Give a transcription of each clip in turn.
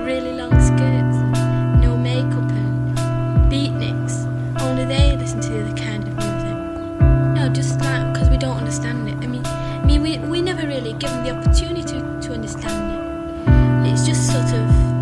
really long skirts and no makeup and beatniks. Only they listen to the other kind of music. No, just like because we don't understand it. We never really give them the opportunity to understand it. It's just sort of.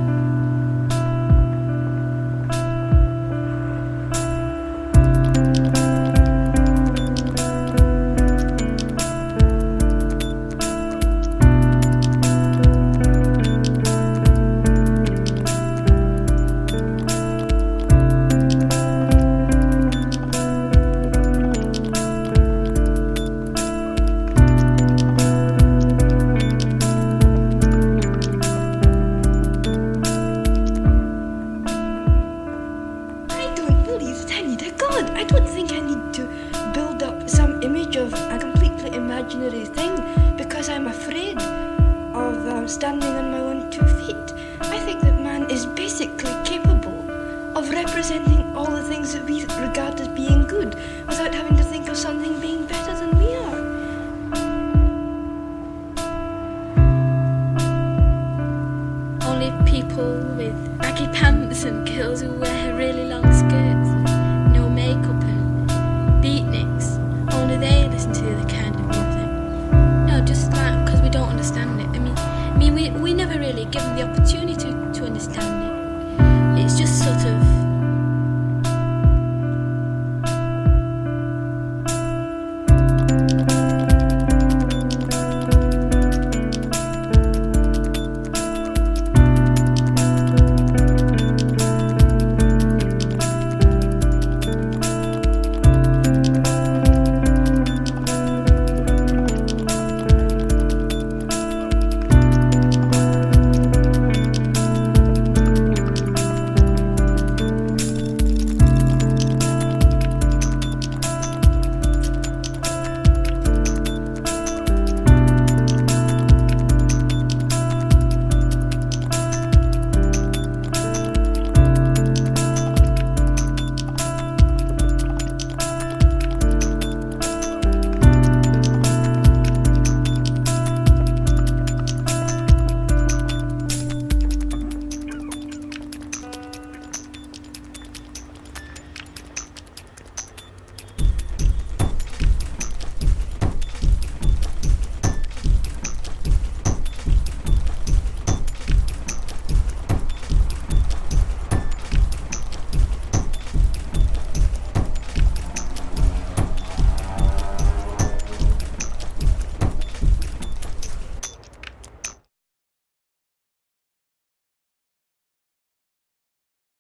I don't think I need to build up some image of a completely imaginary thing because I'm afraid of standing on my own 2 feet. I think that man is basically capable of representing all the things that we regard as being good without having to think of something being better than we are. Only people with baggy pants and girls who wear really long skirts and no makeup and beatniks. Only they listen to the other kind of music. No, just like because we don't understand it. We never really give them the opportunity to understand it. It's just sort of.